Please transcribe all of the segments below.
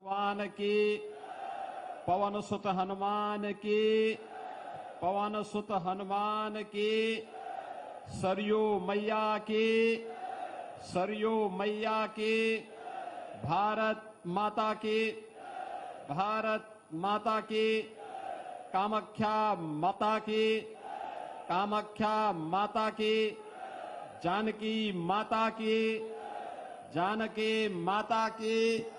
भगवान की, पवन सुत हनुमान की, पवन सुत हनुमान की, सरयू मैया की, सरयू मैया की, भारत माता की, भारत माता की, कामाख्या माता की, कामाख्या माता की, जानकी माता की, जानकी माता की।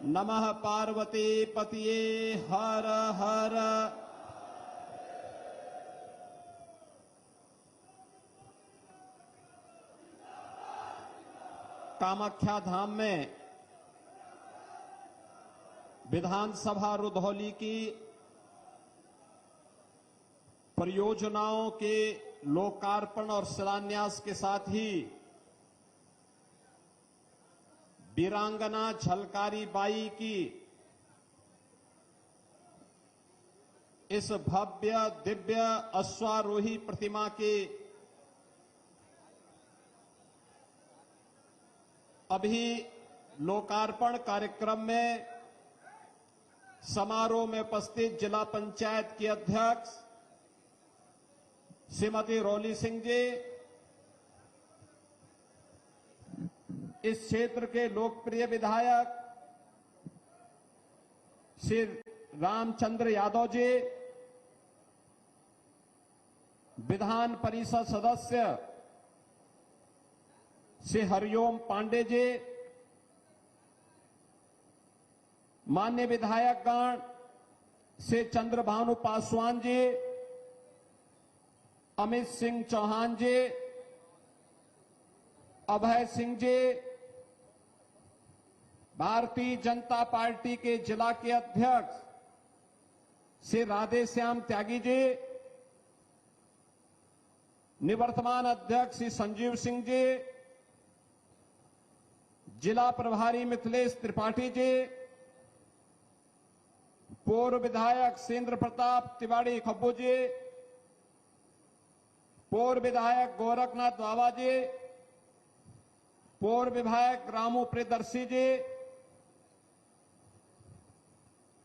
नमः पार्वती पतिये हर हर। कामाख्या धाम में विधानसभा रुधौली की परियोजनाओं के लोकार्पण और शिलान्यास के साथ ही वीरांगना झलकारी बाई की इस भव्य दिव्य अश्वारोही प्रतिमा के अभी लोकार्पण कार्यक्रम में समारोह में उपस्थित जिला पंचायत की अध्यक्ष श्रीमती रौली सिंह जी, इस क्षेत्र के लोकप्रिय विधायक श्री रामचंद्र यादव जी, विधान परिषद सदस्य श्री हरिओम पांडे जी, मान्य विधायकगण श्री चंद्रभानु पासवान जी, अमित सिंह चौहान जी, अभय सिंह जी, भारतीय जनता पार्टी के जिला के अध्यक्ष श्री राधेश्याम त्यागी जी, निवर्तमान अध्यक्ष श्री संजीव सिंह जी, जिला प्रभारी मिथिलेश त्रिपाठी जी, पूर्व विधायक सेंद्र प्रताप तिवारी खब्बू जी, पूर्व विधायक गोरखनाथ बाबा जी, पूर्व विधायक रामू प्रियदर्शी जी,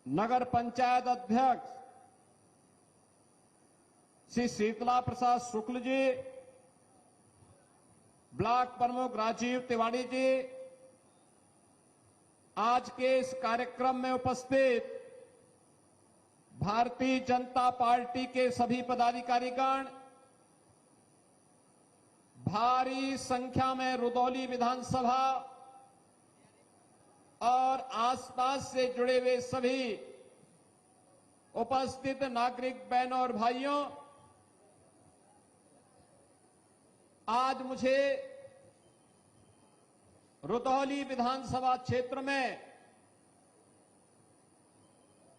नगर पंचायत अध्यक्ष श्री शीतला प्रसाद शुक्ल जी, ब्लॉक प्रमुख राजीव तिवारी जी, आज के इस कार्यक्रम में उपस्थित भारतीय जनता पार्टी के सभी पदाधिकारीगण, भारी संख्या में रुधौली विधानसभा और आसपास से जुड़े हुए सभी उपस्थित नागरिक बहनों और भाइयों, आज मुझे रुधौली विधानसभा क्षेत्र में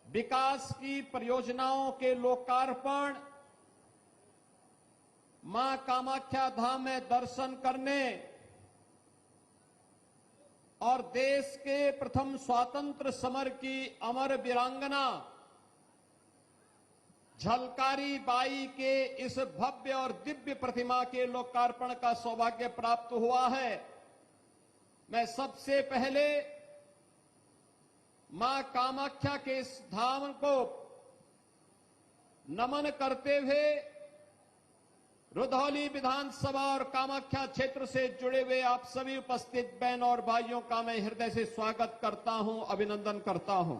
विकास की परियोजनाओं के लोकार्पण, मां कामाख्या धाम में दर्शन करने और देश के प्रथम स्वातंत्र समर की अमर वीरांगना झलकारी बाई के इस भव्य और दिव्य प्रतिमा के लोकार्पण का सौभाग्य प्राप्त हुआ है। मैं सबसे पहले मां कामाख्या के इस धाम को नमन करते हुए रुधौली विधानसभा और कामाख्या क्षेत्र से जुड़े हुए आप सभी उपस्थित बहन और भाइयों का मैं हृदय से स्वागत करता हूं, अभिनंदन करता हूं।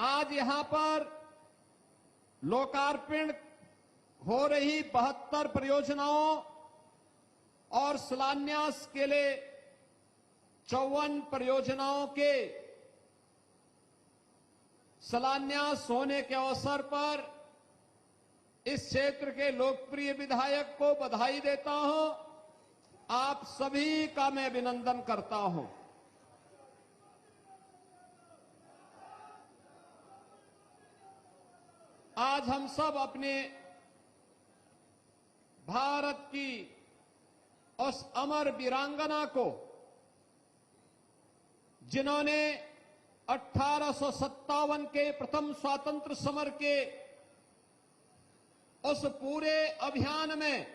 आज यहां पर लोकार्पण हो रही 72 परियोजनाओं और शिलान्यास के लिए 54 परियोजनाओं के शिलान्यास होने के अवसर पर इस क्षेत्र के लोकप्रिय विधायक को बधाई देता हूं। आप सभी का मैं अभिनंदन करता हूं। आज हम सब अपने भारत की उस अमर वीरांगना को, जिन्होंने 1857 के प्रथम स्वातंत्र समर के उस पूरे अभियान में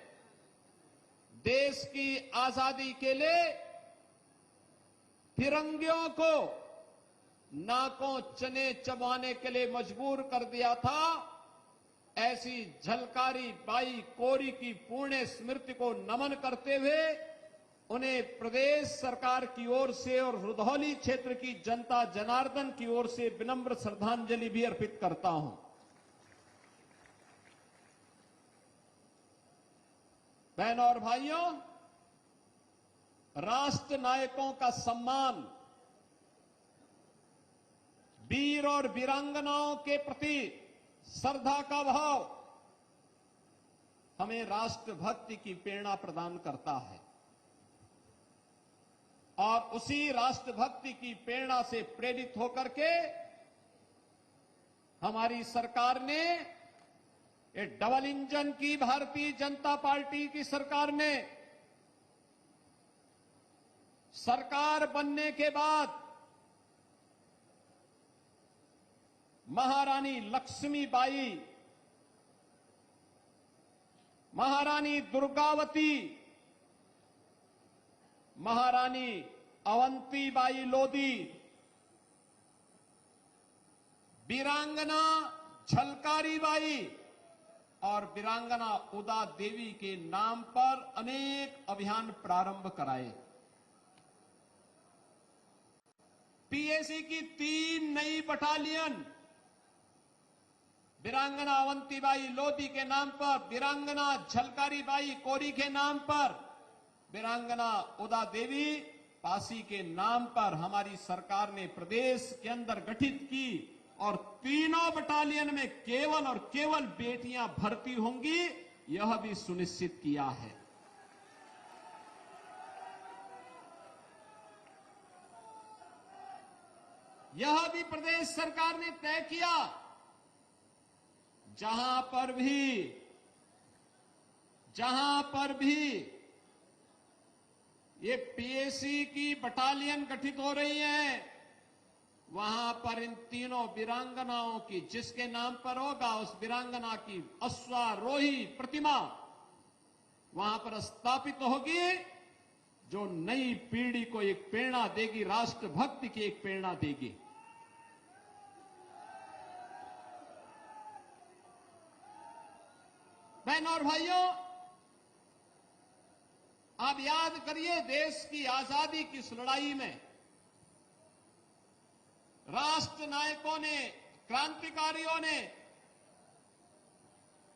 देश की आजादी के लिए फिरंगियों को नाकों चने चबाने के लिए मजबूर कर दिया था, ऐसी झलकारी बाई कोरी की पुण्य स्मृति को नमन करते हुए उन्हें प्रदेश सरकार की ओर से और रुधौली क्षेत्र की जनता जनार्दन की ओर से विनम्र श्रद्धांजलि भी अर्पित करता हूं। बहनों और भाइयों, राष्ट्र नायकों का सम्मान, वीर और वीरांगनाओं के प्रति श्रद्धा का भाव हमें राष्ट्रभक्ति की प्रेरणा प्रदान करता है और उसी राष्ट्रभक्ति की प्रेरणा से प्रेरित होकर के हमारी सरकार ने, ये डबल इंजन की भारतीय जनता पार्टी की सरकार ने सरकार बनने के बाद महारानी लक्ष्मीबाई, महारानी दुर्गावती, महारानी अवंतीबाई लोधी, वीरांगना झलकारीबाई और वीरांगना उदा देवी के नाम पर अनेक अभियान प्रारंभ कराए। पीएसी की 3 नई बटालियन वीरांगना अवंतीबाई लोधी के नाम पर, वीरांगना झलकारीबाई कोरी के नाम पर, वीरांगना उदा देवी पासी के नाम पर हमारी सरकार ने प्रदेश के अंदर गठित की और तीनों बटालियन में केवल और केवल बेटियां भर्ती होंगी, यह भी सुनिश्चित किया है। यह भी प्रदेश सरकार ने तय किया, जहां पर भी ये पीएसी की बटालियन गठित हो रही है, वहां पर इन तीनों वीरांगनाओं की, जिसके नाम पर होगा उस वीरांगना की अश्वारोही प्रतिमा वहां पर स्थापित होगी, जो नई पीढ़ी को एक प्रेरणा देगी, राष्ट्रभक्ति की एक प्रेरणा देगी। बहनों और भाइयों, आप याद करिए, देश की आजादी की इस लड़ाई में राष्ट्र नायकों ने, क्रांतिकारियों ने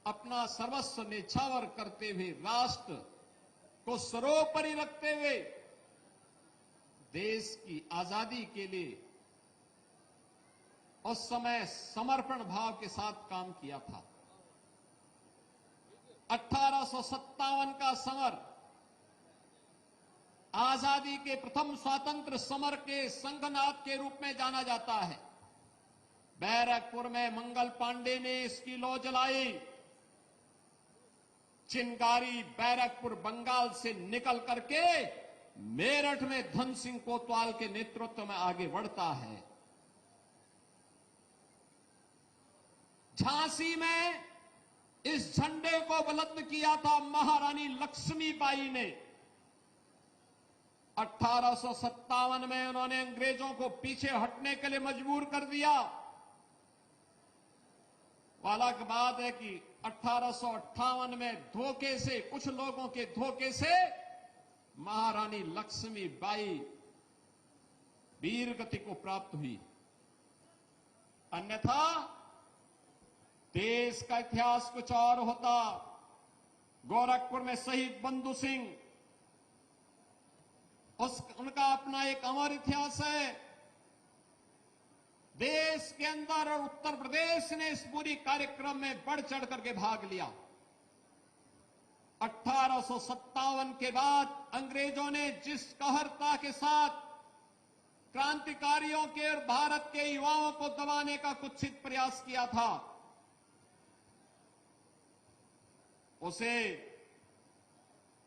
अपना सर्वस्व न्यौछावर करते हुए, राष्ट्र को सर्वोपरि रखते हुए देश की आजादी के लिए उस समय समर्पण भाव के साथ काम किया था। 1857 का समर आजादी के प्रथम स्वातंत्र समर के संघनाद के रूप में जाना जाता है। बैरकपुर में मंगल पांडे ने इसकी लौ जलाई। चिंगारी बैरकपुर बंगाल से निकल करके मेरठ में धन सिंह कोतवाल के नेतृत्व में आगे बढ़ता है। झांसी में इस झंडे को बुलंद किया था महारानी लक्ष्मीबाई ने। 1857 में उन्होंने अंग्रेजों को पीछे हटने के लिए मजबूर कर दिया। अलग बात है कि 1858 में धोखे से, कुछ लोगों के धोखे से महारानी लक्ष्मीबाई वीर गति को प्राप्त हुई, अन्यथा देश का इतिहास कुछ और होता। गोरखपुर में शहीद बंधु सिंह, उनका अपना एक अमर इतिहास है। देश के अंदर और उत्तर प्रदेश ने इस पूरी कार्यक्रम में बढ़ चढ़ करके भाग लिया। 1857 के बाद अंग्रेजों ने जिस कहरता के साथ क्रांतिकारियों के और भारत के युवाओं को दबाने का कुत्सित प्रयास किया था, उसे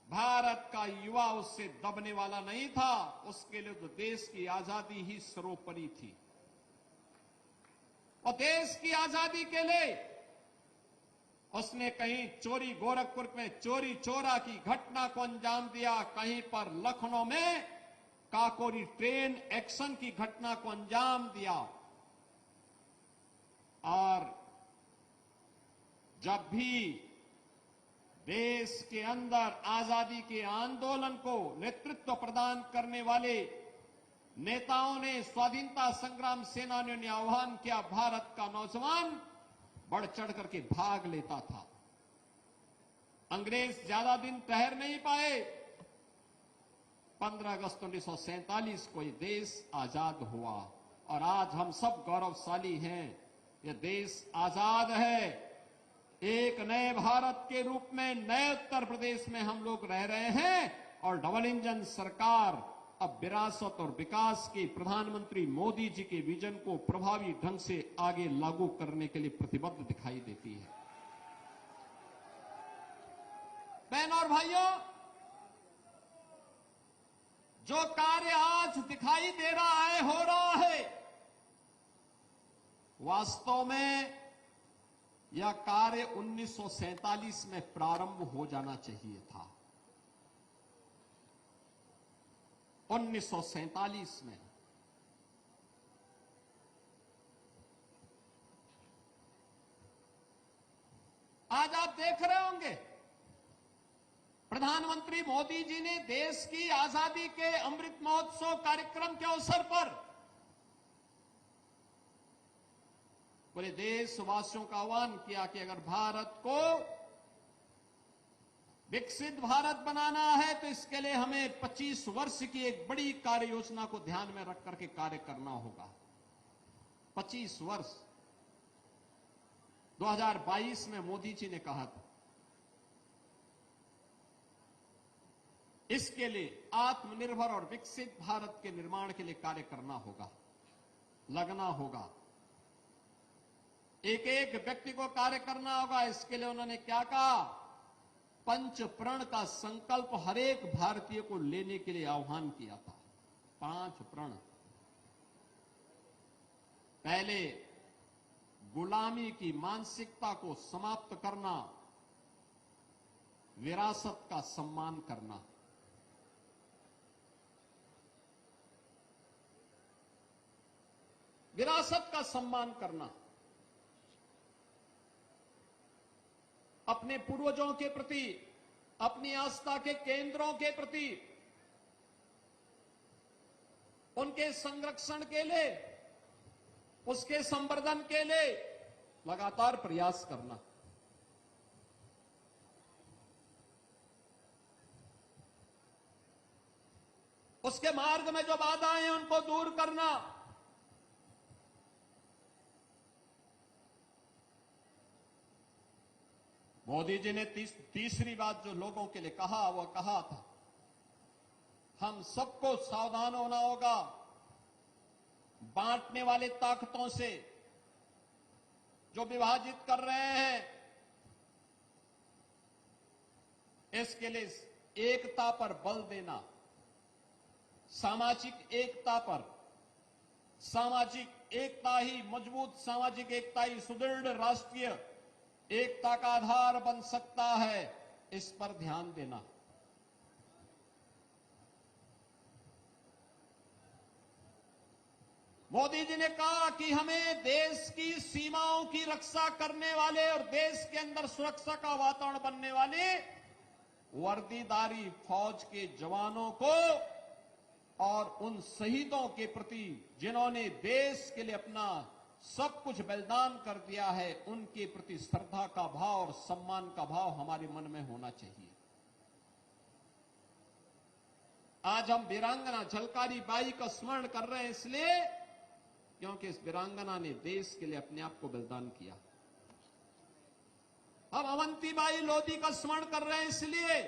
भारत का युवा उससे दबने वाला नहीं था। उसके लिए तो देश की आजादी ही सर्वोपरि थी। और देश की आजादी के लिए उसने कहीं चोरी, गोरखपुर में चोरी चोरा की घटना को अंजाम दिया, कहीं पर लखनऊ में काकोरी ट्रेन एक्शन की घटना को अंजाम दिया और जब भी देश के अंदर आजादी के आंदोलन को नेतृत्व प्रदान करने वाले नेताओं ने, स्वाधीनता संग्राम सेनानियों ने आह्वान किया, भारत का नौजवान बढ़ चढ़ करके भाग लेता था। अंग्रेज ज्यादा दिन ठहर नहीं पाए। 15 अगस्त 1947 को यह देश आजाद हुआ और आज हम सब गौरवशाली हैं। यह देश आजाद है। एक नए भारत के रूप में नए उत्तर प्रदेश में हम लोग रह रहे हैं और डबल इंजन सरकार अब विरासत और विकास के प्रधानमंत्री मोदी जी के विजन को प्रभावी ढंग से आगे लागू करने के लिए प्रतिबद्ध दिखाई देती है। बहनों और भाइयों, जो कार्य आज दिखाई दे रहा है, हो रहा है, वास्तव में यह कार्य 1947 में प्रारंभ हो जाना चाहिए था। 1947 में आज आप देख रहे होंगे प्रधानमंत्री मोदी जी ने देश की आजादी के अमृत महोत्सव कार्यक्रम के अवसर पर पूरे देशवासियों का आह्वान किया कि अगर भारत को विकसित भारत बनाना है तो इसके लिए हमें 25 वर्ष की एक बड़ी कार्य योजना को ध्यान में रख करके कार्य करना होगा। 25 वर्ष 2022 में मोदी जी ने कहा था। इसके लिए आत्मनिर्भर और विकसित भारत के निर्माण के लिए कार्य करना होगा, लगना होगा, एक एक व्यक्ति को कार्य करना होगा। इसके लिए उन्होंने क्या कहा? पंच प्रण का संकल्प हर एक भारतीय को लेने के लिए आह्वान किया था। 5 प्रण। पहले गुलामी की मानसिकता को समाप्त करना, विरासत का सम्मान करना। विरासत का सम्मान करना, अपने पूर्वजों के प्रति, अपनी आस्था के केंद्रों के प्रति, उनके संरक्षण के लिए, उसके संवर्धन के लिए लगातार प्रयास करना। उसके मार्ग में जो बाधाएं हैं उनको दूर करना। मोदी जी ने तीसरी बात जो लोगों के लिए कहा, वह कहा था, हम सबको सावधान होना होगा बांटने वाले ताकतों से जो विभाजित कर रहे हैं। इसके लिए एकता पर बल देना, सामाजिक एकता पर। सामाजिक एकता ही, मजबूत सामाजिक एकता ही सुदृढ़ राष्ट्रीय एकता का आधार बन सकता है, इस पर ध्यान देना। मोदी जी ने कहा कि हमें देश की सीमाओं की रक्षा करने वाले और देश के अंदर सुरक्षा का वातावरण बनने वाले वर्दीधारी फौज के जवानों को और उन शहीदों के प्रति जिन्होंने देश के लिए अपना सब कुछ बलिदान कर दिया है, उनके प्रति श्रद्धा का भाव और सम्मान का भाव हमारे मन में होना चाहिए। आज हम वीरांगना झलकारी बाई का स्मरण कर रहे हैं इसलिए क्योंकि इस वीरांगना ने देश के लिए अपने आप को बलिदान किया। हम अवंतीबाई लोधी का स्मरण कर रहे हैं इसलिए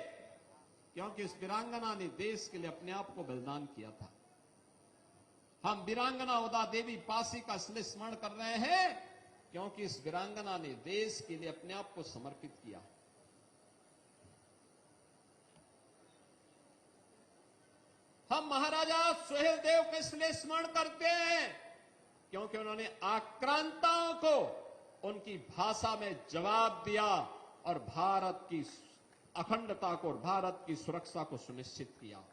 क्योंकि इस वीरांगना ने देश के लिए अपने आप को बलिदान किया था। हम वीरांगना उदा देवी पासी का इसलिए स्मरण कर रहे हैं क्योंकि इस वीरांगना ने देश के लिए अपने आप को समर्पित किया। हम महाराजा सुहेलदेव का इसलिए स्मरण करते हैं क्योंकि उन्होंने आक्रांताओं को उनकी भाषा में जवाब दिया और भारत की अखंडता को और भारत की सुरक्षा को सुनिश्चित किया।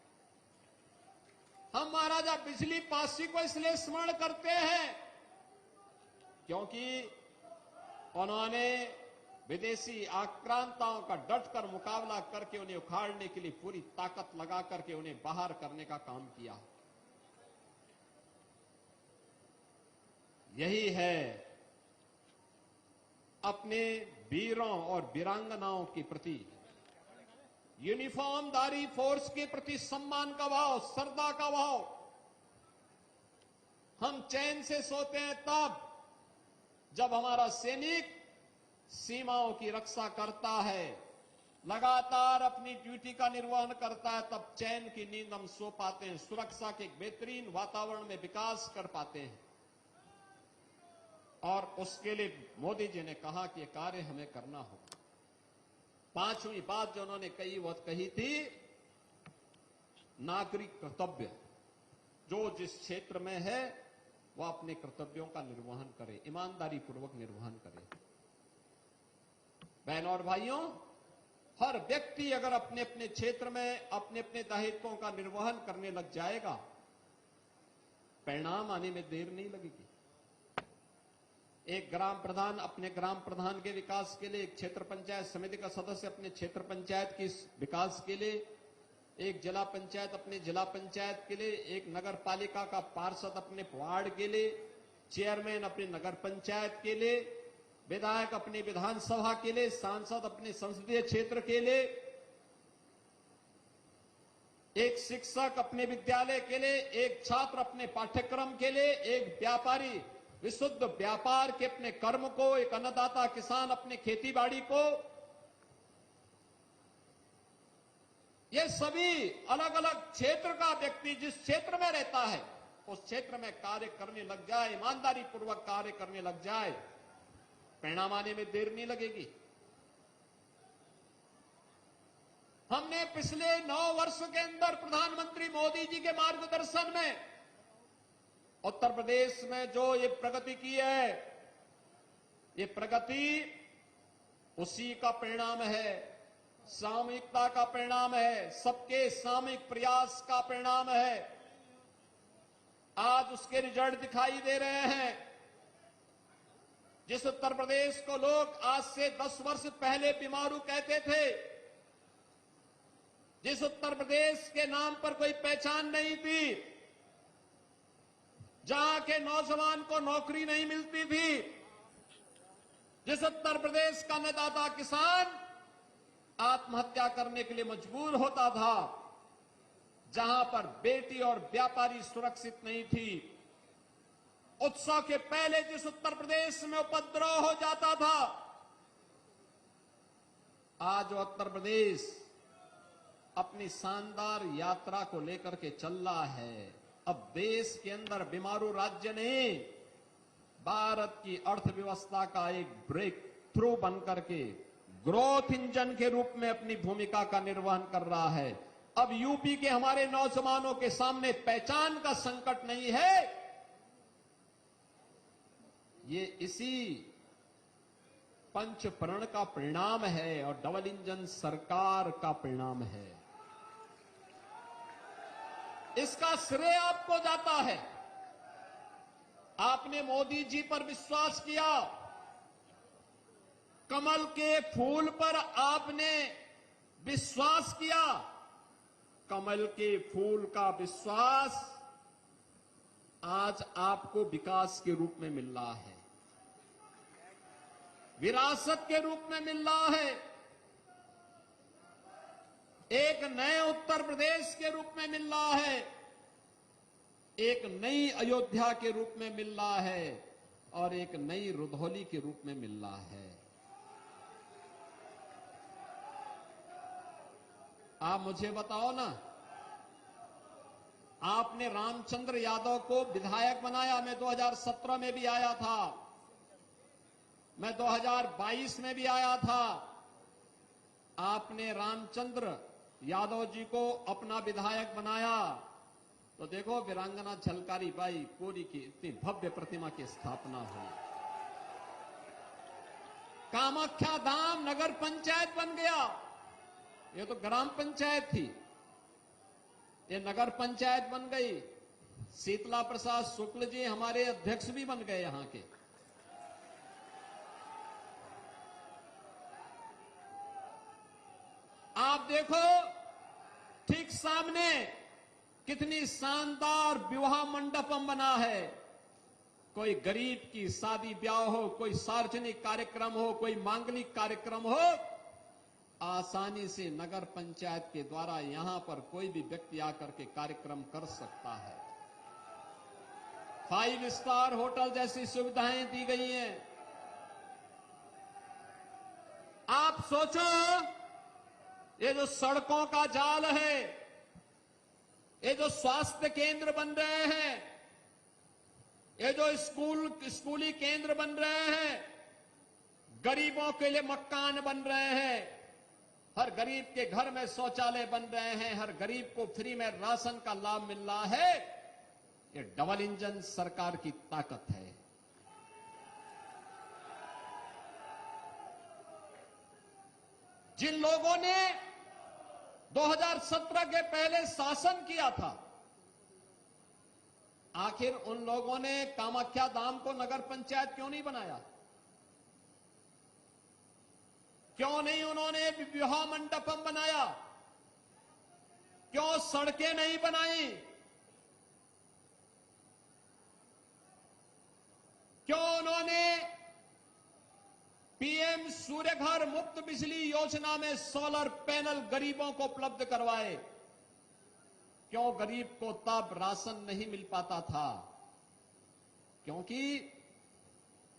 हम महाराजा बिजली पासी को इसलिए स्मरण करते हैं क्योंकि उन्होंने विदेशी आक्रांताओं का डटकर मुकाबला करके उन्हें उखाड़ने के लिए पूरी ताकत लगा करके उन्हें बाहर करने का काम किया। यही है अपने वीरों और वीरांगनाओं के प्रति, यूनिफॉर्मधारी फोर्स के प्रति सम्मान का भाव, श्रद्धा का भाव। हम चैन से सोते हैं तब जब हमारा सैनिक सीमाओं की रक्षा करता है, लगातार अपनी ड्यूटी का निर्वहन करता है, तब चैन की नींद हम सो पाते हैं, सुरक्षा के एक बेहतरीन वातावरण में विकास कर पाते हैं। और उसके लिए मोदी जी ने कहा कि यह कार्य हमें करना होगा। पांचवी बात जो उन्होंने कही वो कही थी, नागरिक कर्तव्य। जो जिस क्षेत्र में है वह अपने कर्तव्यों का निर्वहन करे, ईमानदारी पूर्वक निर्वहन करे। बहनों और भाइयों, हर व्यक्ति अगर अपने अपने क्षेत्र में अपने अपने दायित्वों का निर्वहन करने लग जाएगा, परिणाम आने में देर नहीं लगेगी। एक ग्राम प्रधान अपने ग्राम प्रधान के विकास के लिए, एक क्षेत्र पंचायत समिति का सदस्य अपने क्षेत्र पंचायत के विकास के लिए, एक जिला पंचायत अपने जिला पंचायत के लिए, एक नगर पालिका का पार्षद अपने वार्ड के लिए, चेयरमैन अपने नगर पंचायत के लिए, विधायक अपनी विधानसभा के लिए, सांसद अपने संसदीय क्षेत्र के लिए, एक शिक्षक अपने विद्यालय के लिए, एक छात्र अपने पाठ्यक्रम के लिए, एक व्यापारी विशुद्ध व्यापार के अपने कर्म को, एक अन्नदाता किसान अपने खेती बाड़ी को। ये सभी अलग अलग क्षेत्र का व्यक्ति जिस क्षेत्र में रहता है उस क्षेत्र में कार्य करने लग जाए, ईमानदारी पूर्वक कार्य करने लग जाए, परिणाम आने में देर नहीं लगेगी। हमने पिछले 9 वर्ष के अंदर प्रधानमंत्री मोदी जी के मार्गदर्शन में उत्तर प्रदेश में जो ये प्रगति की है, ये प्रगति उसी का परिणाम है, सामूहिकता का परिणाम है, सबके सामूहिक प्रयास का परिणाम है। आज उसके रिजल्ट दिखाई दे रहे हैं। जिस उत्तर प्रदेश को लोग आज से 10 वर्ष पहले बीमारू कहते थे, जिस उत्तर प्रदेश के नाम पर कोई पहचान नहीं थी, जहां के नौजवान को नौकरी नहीं मिलती थी, जिस उत्तर प्रदेश का अन्नदाता किसान आत्महत्या करने के लिए मजबूर होता था, जहां पर बेटी और व्यापारी सुरक्षित नहीं थी, उत्सव के पहले जिस उत्तर प्रदेश में उपद्रव हो जाता था, आज उत्तर प्रदेश अपनी शानदार यात्रा को लेकर के चल रहा है। अब देश के अंदर बीमारू राज्य नहीं, भारत की अर्थव्यवस्था का एक ब्रेक थ्रू बनकर के ग्रोथ इंजन के रूप में अपनी भूमिका का निर्वहन कर रहा है। अब यूपी के हमारे नौजवानों के सामने पहचान का संकट नहीं है, ये इसी पंचप्रण का परिणाम है और डबल इंजन सरकार का परिणाम है। इसका श्रेय आपको जाता है। आपने मोदी जी पर विश्वास किया, कमल के फूल पर आपने विश्वास किया। कमल के फूल का विश्वास आज आपको विकास के रूप में मिल रहा है, विरासत के रूप में मिल रहा है, एक नए उत्तर प्रदेश के रूप में मिल रहा है, एक नई अयोध्या के रूप में मिल रहा है और एक नई रुधौली के रूप में मिल रहा है। आप मुझे बताओ ना, आपने रामचंद्र यादव को विधायक बनाया। मैं 2017 में भी आया था, मैं 2022 में भी आया था। आपने रामचंद्र यादव जी को अपना विधायक बनाया तो देखो वीरांगना झलकारी बाई कोरी की इतनी भव्य प्रतिमा की स्थापना हुई। कामाख्या धाम नगर पंचायत बन गया। ये तो ग्राम पंचायत थी, ये नगर पंचायत बन गई। शीतला प्रसाद शुक्ल जी हमारे अध्यक्ष भी बन गए यहां के। आप देखो ठीक सामने कितनी शानदार विवाह मंडपम बना है। कोई गरीब की शादी ब्याह हो, कोई सार्वजनिक कार्यक्रम हो, कोई मांगलिक कार्यक्रम हो, आसानी से नगर पंचायत के द्वारा यहां पर कोई भी व्यक्ति आकर के कार्यक्रम कर सकता है। 5 स्टार होटल जैसी सुविधाएं दी गई हैं। आप सोचो, ये जो सड़कों का जाल है, ये जो स्वास्थ्य केंद्र बन रहे हैं, ये जो स्कूली केंद्र बन रहे हैं, गरीबों के लिए मकान बन रहे हैं, हर गरीब के घर में शौचालय बन रहे हैं, हर गरीब को फ्री में राशन का लाभ मिल रहा है। ये डबल इंजन सरकार की ताकत है। जिन लोगों ने 2017 के पहले शासन किया था, आखिर उन लोगों ने कामाख्या धाम को नगर पंचायत क्यों नहीं बनाया? क्यों नहीं उन्होंने विवाह मंडपम बनाया? क्यों सड़कें नहीं बनाई? क्यों उन्होंने पीएम सूर्य घर मुफ्त बिजली योजना में सोलर पैनल गरीबों को उपलब्ध करवाए? क्यों गरीब को तब राशन नहीं मिल पाता था? क्योंकि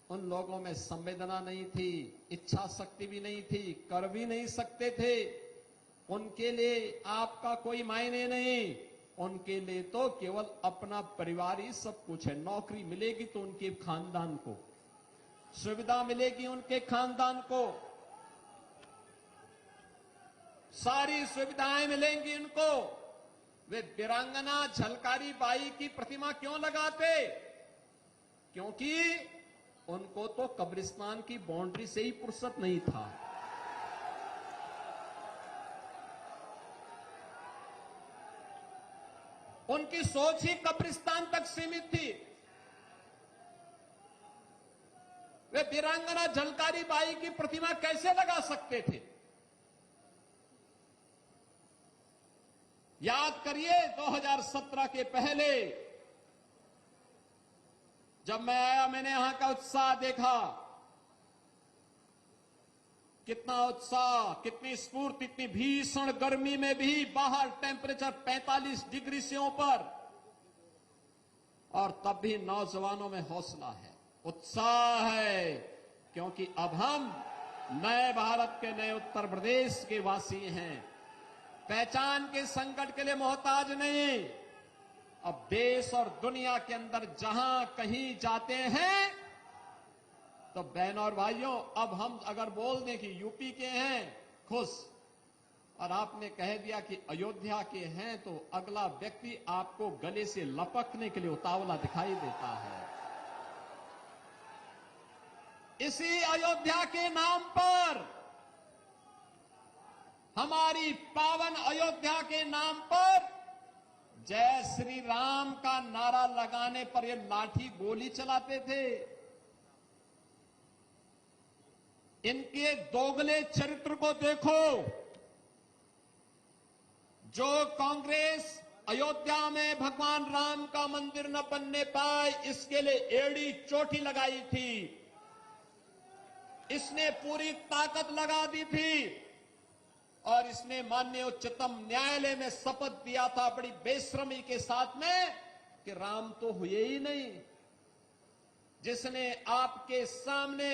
उन लोगों में संवेदना नहीं थी, इच्छा शक्ति भी नहीं थी, कर भी नहीं सकते थे। उनके लिए आपका कोई मायने नहीं, उनके लिए तो केवल अपना परिवार ही सब कुछ है। नौकरी मिलेगी तो उनके खानदान को, सुविधा मिलेगी उनके खानदान को, सारी सुविधाएं मिलेंगी उनको। वे वीरांगना झलकारी बाई की प्रतिमा क्यों लगाते? क्योंकि उनको तो कब्रिस्तान की बाउंड्री से ही फुर्सत नहीं था। उनकी सोच ही कब्रिस्तान तक सीमित थी। वे वीरांगना झलकारी बाई की प्रतिमा कैसे लगा सकते थे? याद करिए 2017 के पहले जब मैं आया, मैंने यहां का उत्साह देखा। कितना उत्साह, कितनी स्फूर्ति, इतनी भीषण गर्मी में भी बाहर टेम्परेचर 45 डिग्री से ऊपर, और तब भी नौजवानों में हौसला है, उत्साह है। क्योंकि अब हम नए भारत के, नए उत्तर प्रदेश के वासी हैं। पहचान के संकट के लिए मोहताज नहीं। अब देश और दुनिया के अंदर जहां कहीं जाते हैं तो बहनों और भाइयों, अब हम अगर बोल दें कि यूपी के हैं, खुश, और आपने कह दिया कि अयोध्या के हैं, तो अगला व्यक्ति आपको गले से लपकने के लिए उतावला दिखाई देता है। इसी अयोध्या के नाम पर, हमारी पावन अयोध्या के नाम पर जय श्री राम का नारा लगाने पर ये लाठी गोली चलाते थे। इनके दोगले चरित्र को देखो। जो कांग्रेस अयोध्या में भगवान राम का मंदिर न बनने पाए, इसके लिए एड़ी चोटी लगाई थी। इसने पूरी ताकत लगा दी थी और इसने माननीय उच्चतम न्यायालय में शपथ दिया था बड़ी बेशर्मी के साथ में कि राम तो हुए ही नहीं। जिसने आपके सामने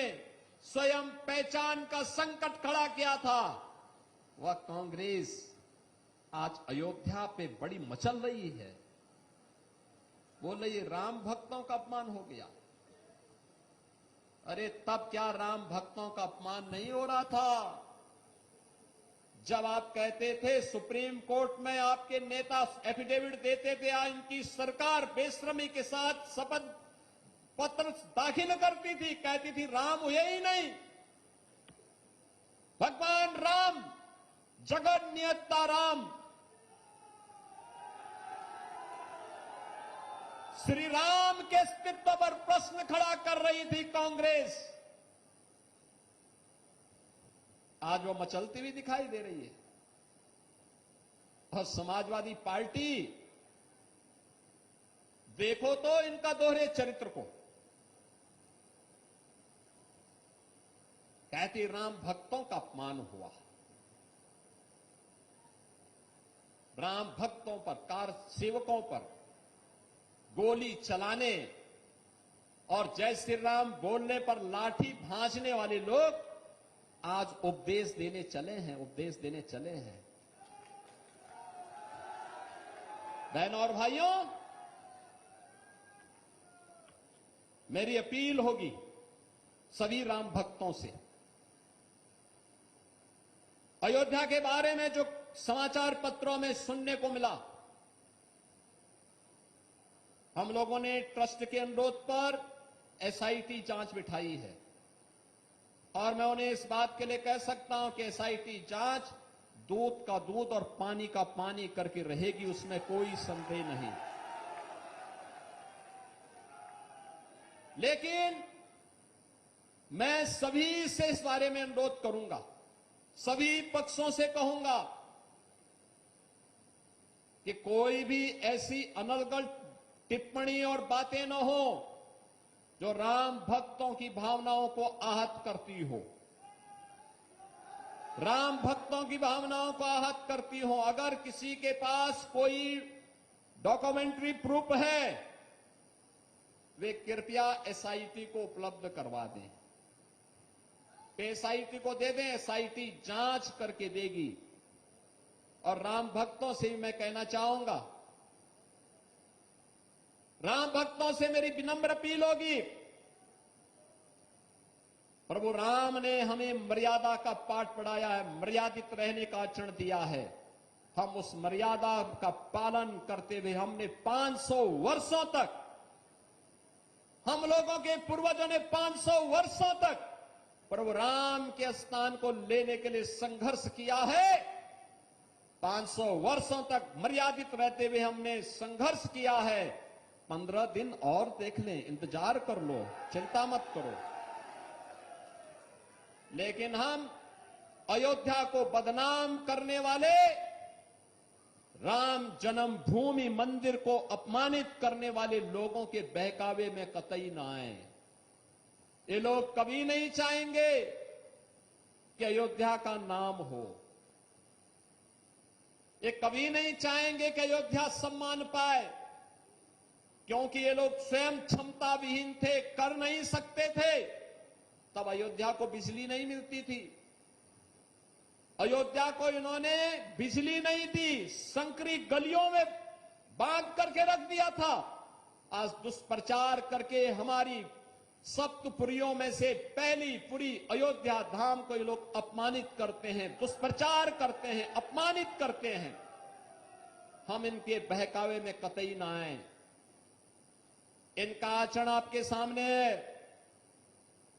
स्वयं पहचान का संकट खड़ा किया था, वह कांग्रेस आज अयोध्या पे बड़ी मचल रही है। बोल रही है राम भक्तों का अपमान हो गया। अरे तब क्या राम भक्तों का अपमान नहीं हो रहा था? जब आप कहते थे, सुप्रीम कोर्ट में आपके नेता एफिडेविट देते थे, इनकी सरकार बेशर्मी के साथ शपथ पत्र दाखिल करती थी, कहती थी राम हुए ही नहीं। भगवान राम, जगत नियंता राम, श्री राम के अस्तित्व पर प्रश्न खड़ा कर रही थी कांग्रेस, आज वो मचलती हुई दिखाई दे रही है। और समाजवादी पार्टी, देखो तो इनका दोहरे चरित्र को। कहती राम भक्तों का अपमान हुआ, राम भक्तों पर, कार सेवकों पर गोली चलाने और जय श्री राम बोलने पर लाठी भांजने वाले लोग आज उपदेश देने चले हैं, उपदेश देने चले हैं। बहनों और भाइयों, मेरी अपील होगी सभी राम भक्तों से, अयोध्या के बारे में जो समाचार पत्रों में सुनने को मिला, हम लोगों ने ट्रस्ट के अनुरोध पर एसआईटी जांच बिठाई है और मैं उन्हें इस बात के लिए कह सकता हूं कि एसआईटी जांच दूध का दूध और पानी का पानी करके रहेगी, उसमें कोई संदेह नहीं। लेकिन मैं सभी से इस बारे में अनुरोध करूंगा, सभी पक्षों से कहूंगा कि कोई भी ऐसी अनर्गल टिप्पणी और बातें न हो जो राम भक्तों की भावनाओं को आहत करती हो, राम भक्तों की भावनाओं को आहत करती हो। अगर किसी के पास कोई डॉक्यूमेंट्री प्रूफ है, वे कृपया एसआईटी को उपलब्ध करवा दें, एसआईटी को दे दें, एसआईटी जांच करके देगी। और राम भक्तों से भी मैं कहना चाहूंगा, राम भक्तों से मेरी विनम्र अपील होगी, प्रभु राम ने हमें मर्यादा का पाठ पढ़ाया है, मर्यादित रहने का आचरण दिया है। हम उस मर्यादा का पालन करते हुए हमने 500 वर्षों तक, हम लोगों के पूर्वजों ने 500 वर्षों तक प्रभु राम के स्थान को लेने के लिए संघर्ष किया है। 500 वर्षों तक मर्यादित रहते हुए हमने संघर्ष किया है। 15 दिन और देख लें, इंतजार कर लो, चिंता मत करो। लेकिन हम अयोध्या को बदनाम करने वाले, राम जन्मभूमि मंदिर को अपमानित करने वाले लोगों के बहकावे में कतई ना आए। ये लोग कभी नहीं चाहेंगे कि अयोध्या का नाम हो, ये कभी नहीं चाहेंगे कि अयोध्या सम्मान पाए, क्योंकि ये लोग स्वयं क्षमता विहीन थे, कर नहीं सकते थे। तब अयोध्या को बिजली नहीं मिलती थी, अयोध्या को इन्होंने बिजली नहीं दी, संकरी गलियों में बांध करके रख दिया था। आज दुष्प्रचार करके हमारी सप्तपुरियों में से पहली पुरी अयोध्या धाम को ये लोग अपमानित करते हैं, दुष्प्रचार करते हैं, अपमानित करते हैं। हम इनके बहकावे में कतई ना आए। इनका आचरण आपके सामने है।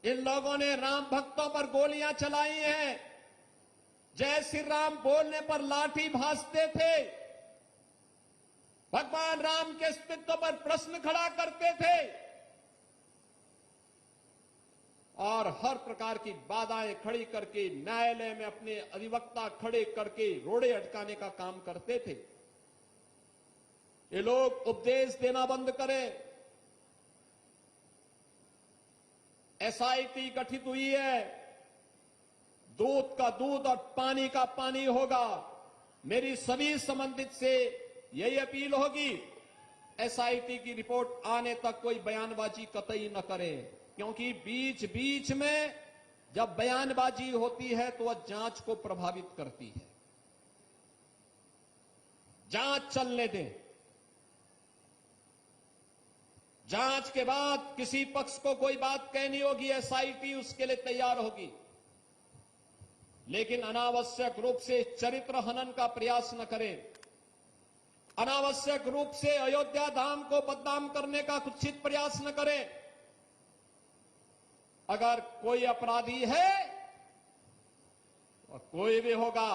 इन लोगों ने राम भक्तों पर गोलियां चलाई हैं, जय श्री राम बोलने पर लाठी भांजते थे, भगवान राम के अस्तित्व पर प्रश्न खड़ा करते थे और हर प्रकार की बाधाएं खड़ी करके न्यायालय में अपने अधिवक्ता खड़े करके रोड़े अटकाने का काम करते थे। ये लोग उपदेश देना बंद करें। एसआईटी गठित हुई है, दूध का दूध और पानी का पानी होगा। मेरी सभी संबंधित से यही अपील होगी, एसआईटी की रिपोर्ट आने तक कोई बयानबाजी कतई न करें, क्योंकि बीच बीच में जब बयानबाजी होती है तो वह जांच को प्रभावित करती है। जांच चलने दें, जांच के बाद किसी पक्ष को कोई बात कहनी होगी, एसआईटी उसके लिए तैयार होगी। लेकिन अनावश्यक रूप से चरित्र हनन का प्रयास न करें, अनावश्यक रूप से अयोध्या धाम को बदनाम करने का कुत्सित प्रयास न करें। अगर कोई अपराधी है और कोई भी होगा,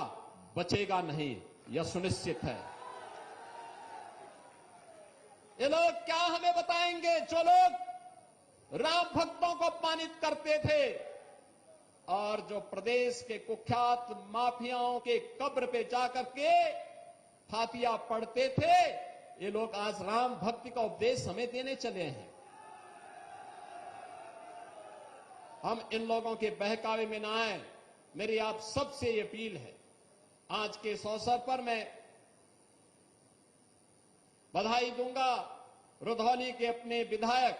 बचेगा नहीं, यह सुनिश्चित है। ये लोग क्या हमें बताएंगे जो लोग राम भक्तों को अपमानित करते थे और जो प्रदेश के कुख्यात माफियाओं के कब्र पे जाकर के फातिया पढ़ते थे, ये लोग आज राम भक्ति का उपदेश हमें देने चले हैं। हम इन लोगों के बहकावे में ना आए। मेरी आप सबसे ये अपील है। आज के इस अवसर पर मैं बधाई दूंगा रुधौली के अपने विधायक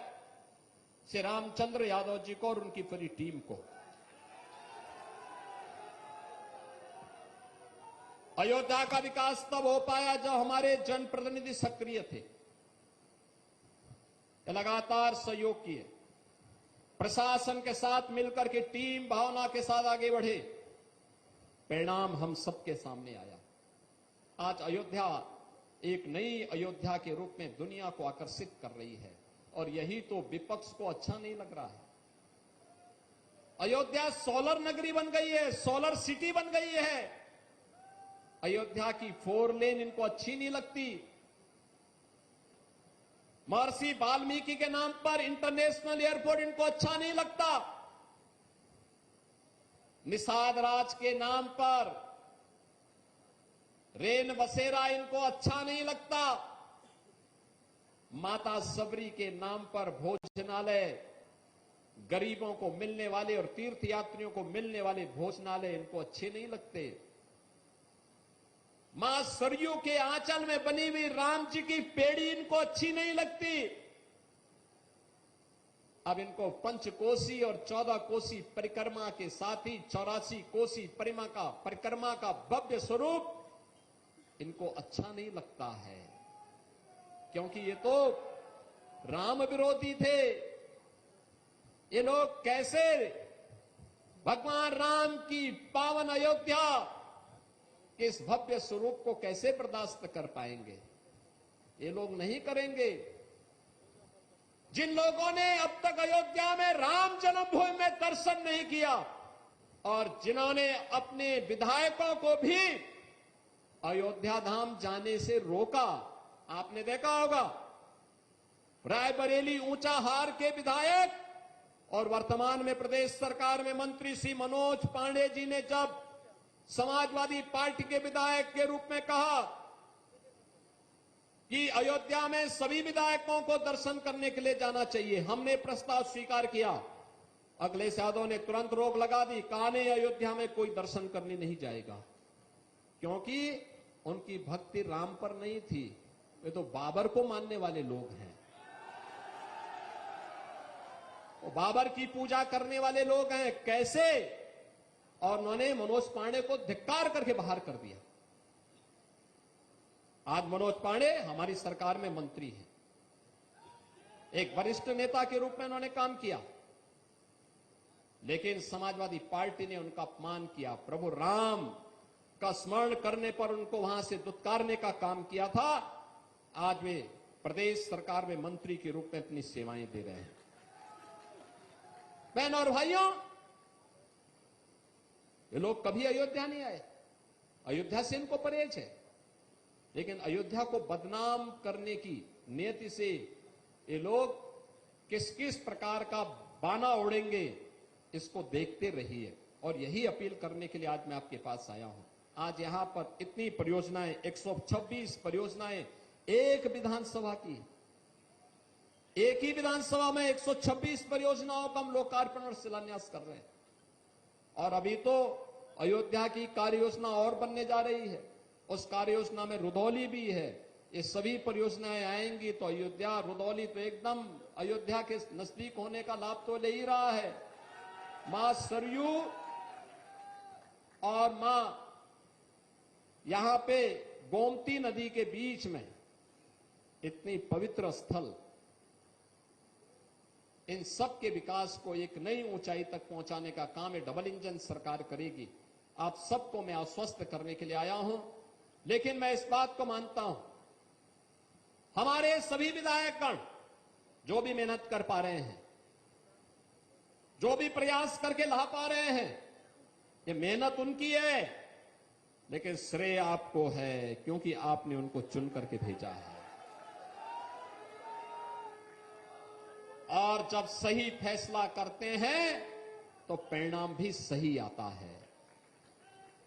श्री रामचंद्र यादव जी को और उनकी पूरी टीम को। अयोध्या का विकास तब हो पाया जब हमारे जनप्रतिनिधि सक्रिय थे, लगातार सहयोग किए, प्रशासन के साथ मिलकर के टीम भावना के साथ आगे बढ़े, परिणाम हम सबके सामने आया। आज अयोध्या एक नई अयोध्या के रूप में दुनिया को आकर्षित कर रही है और यही तो विपक्ष को अच्छा नहीं लग रहा है। अयोध्या सोलर नगरी बन गई है, सोलर सिटी बन गई है। अयोध्या की 4 लेन इनको अच्छी नहीं लगती। महर्षि वाल्मीकि के नाम पर इंटरनेशनल एयरपोर्ट इनको अच्छा नहीं लगता। निषाद राज के नाम पर रेन बसेरा इनको अच्छा नहीं लगता। माता सबरी के नाम पर भोजनालय, गरीबों को मिलने वाले और तीर्थयात्रियों को मिलने वाले भोजनालय इनको अच्छे नहीं लगते। मां सरयू के आंचल में बनी हुई राम जी की पेड़ी इनको अच्छी नहीं लगती। अब इनको पंचकोसी और 14 कोसी परिक्रमा के साथ ही 84 कोसी परिक्रमा का भव्य स्वरूप इनको अच्छा नहीं लगता है, क्योंकि ये तो राम विरोधी थे। ये लोग कैसे भगवान राम की पावन अयोध्या के इस भव्य स्वरूप को कैसे बर्दाश्त कर पाएंगे? ये लोग नहीं करेंगे। जिन लोगों ने अब तक अयोध्या में राम जन्मभूमि में दर्शन नहीं किया और जिन्होंने अपने विधायकों को भी अयोध्या धाम जाने से रोका, आपने देखा होगा रायबरेली ऊंचाहार के विधायक और वर्तमान में प्रदेश सरकार में मंत्री श्री मनोज पांडे जी ने जब समाजवादी पार्टी के विधायक के रूप में कहा कि अयोध्या में सभी विधायकों को दर्शन करने के लिए जाना चाहिए, हमने प्रस्ताव स्वीकार किया। अखिलेश यादव ने तुरंत रोक लगा दी, कहा नहीं अयोध्या में कोई दर्शन करने नहीं जाएगा, क्योंकि उनकी भक्ति राम पर नहीं थी, वे तो बाबर को मानने वाले लोग हैं, वो बाबर की पूजा करने वाले लोग हैं। कैसे? और उन्होंने मनोज पांडे को धिक्कार करके बाहर कर दिया। आज मनोज पांडे हमारी सरकार में मंत्री हैं, एक वरिष्ठ नेता के रूप में उन्होंने काम किया, लेकिन समाजवादी पार्टी ने उनका अपमान किया। प्रभु राम का स्मरण करने पर उनको वहां से दुत्कारने का काम किया था। आज वे प्रदेश सरकार में मंत्री के रूप में अपनी सेवाएं दे रहे हैं। बहनों और भाइयों, ये लोग कभी अयोध्या नहीं आए, अयोध्या से इनको परहेज है, लेकिन अयोध्या को बदनाम करने की नियति से ये लोग किस किस प्रकार का बाना उड़ेंगे, इसको देखते रहिए। और यही अपील करने के लिए आज मैं आपके पास आया हूं। आज यहां पर इतनी परियोजनाएं, 126 परियोजनाएं एक विधानसभा की, एक ही विधानसभा में 126 परियोजनाओं का हम लोकार्पण और शिलान्यास कर रहे हैं। और अभी तो अयोध्या की कार्य योजना और बनने जा रही है, उस कार्य योजना में रुधौली भी है। ये सभी परियोजनाएं आएंगी तो अयोध्या, रुधौली तो एकदम अयोध्या के नजदीक होने का लाभ तो ले ही रहा है। मां सरयू और मां यहां पे गोमती नदी के बीच में इतनी पवित्र स्थल, इन सब के विकास को एक नई ऊंचाई तक पहुंचाने का काम डबल इंजन सरकार करेगी। आप सबको मैं आश्वस्त करने के लिए आया हूं। लेकिन मैं इस बात को मानता हूं, हमारे सभी विधायकगण जो भी मेहनत कर पा रहे हैं, जो भी प्रयास करके ला पा रहे हैं, ये मेहनत उनकी है, लेकिन श्रेय आपको है, क्योंकि आपने उनको चुन करके भेजा है। और जब सही फैसला करते हैं तो परिणाम भी सही आता है,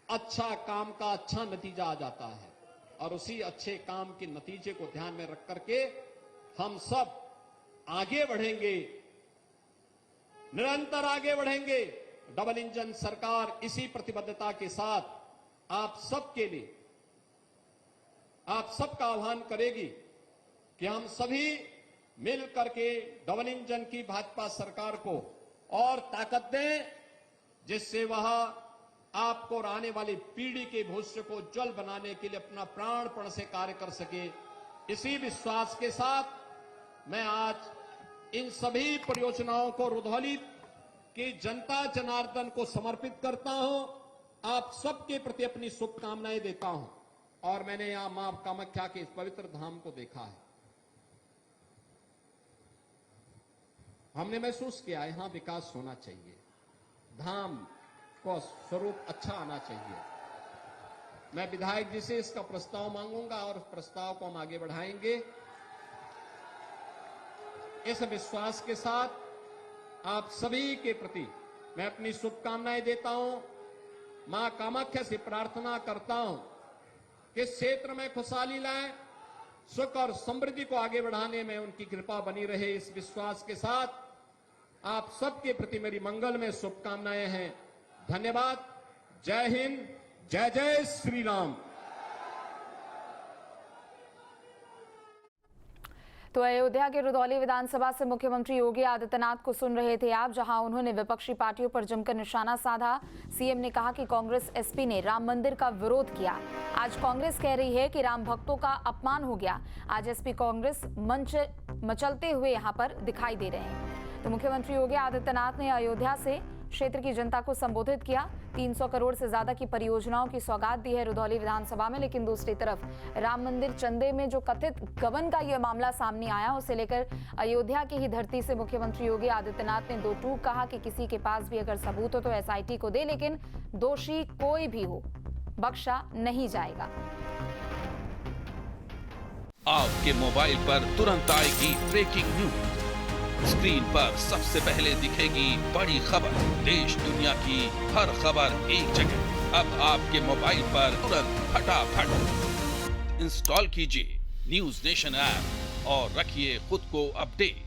अच्छा काम का अच्छा नतीजा आ जाता है। और उसी अच्छे काम के नतीजे को ध्यान में रख करके हम सब आगे बढ़ेंगे, निरंतर आगे बढ़ेंगे। डबल इंजन सरकार इसी प्रतिबद्धता के साथ आप सबके लिए, आप सबका आह्वान करेगी कि हम सभी मिल करके डबल इंजन की भाजपा सरकार को और ताकत दें, जिससे वह आपको और आने वाली पीढ़ी के भविष्य को उज्जवल बनाने के लिए अपना प्राणपण से कार्य कर सके। इसी विश्वास के साथ मैं आज इन सभी परियोजनाओं को रुधौली की जनता जनार्दन को समर्पित करता हूं। आप सबके प्रति अपनी शुभकामनाएं देता हूं। और मैंने यहां मां कामाख्या के इस पवित्र धाम को देखा है, हमने महसूस किया यहां विकास होना चाहिए, धाम को स्वरूप अच्छा आना चाहिए। मैं विधायक जी से इसका प्रस्ताव मांगूंगा और प्रस्ताव को हम आगे बढ़ाएंगे। इस विश्वास के साथ आप सभी के प्रति मैं अपनी शुभकामनाएं देता हूं। मां कामाख्या से प्रार्थना करता हूं कि इस क्षेत्र में खुशहाली लाए, सुख और समृद्धि को आगे बढ़ाने में उनकी कृपा बनी रहे। इस विश्वास के साथ आप सबके प्रति मेरी मंगल में शुभकामनाएं हैं। धन्यवाद। जय हिंद, जय जय श्री राम। तो अयोध्या के रुधौली विधानसभा से मुख्यमंत्री योगी आदित्यनाथ को सुन रहे थे आप, जहां उन्होंने विपक्षी पार्टियों पर जमकर निशाना साधा। सीएम ने कहा कि कांग्रेस एसपी ने राम मंदिर का विरोध किया। आज कांग्रेस कह रही है कि राम भक्तों का अपमान हो गया। आज एसपी कांग्रेस मंच मचलते हुए यहां पर दिखाई दे रहे हैं। तो मुख्यमंत्री योगी आदित्यनाथ ने अयोध्या से क्षेत्र की जनता को संबोधित किया। 300 करोड़ से ज्यादा की परियोजनाओं की सौगात दी है रुधौली विधानसभा में। लेकिन दूसरी तरफ राम मंदिर चंदे में जो कथित गबन का यह मामला सामने आया, उसे लेकर अयोध्या की ही धरती से मुख्यमंत्री योगी आदित्यनाथ ने दो टूक कहा कि किसी के पास भी अगर सबूत हो तो एसआईटी को दे, लेकिन दोषी कोई भी हो बख्शा नहीं जाएगा। आपके मोबाइल पर तुरंत आएगी ब्रेकिंग न्यूज। स्क्रीन पर सबसे पहले दिखेगी बड़ी खबर। देश दुनिया की हर खबर एक जगह। अब आपके मोबाइल पर तुरंत फटाफट इंस्टॉल कीजिए न्यूज नेशन ऐप और रखिए खुद को अपडेट।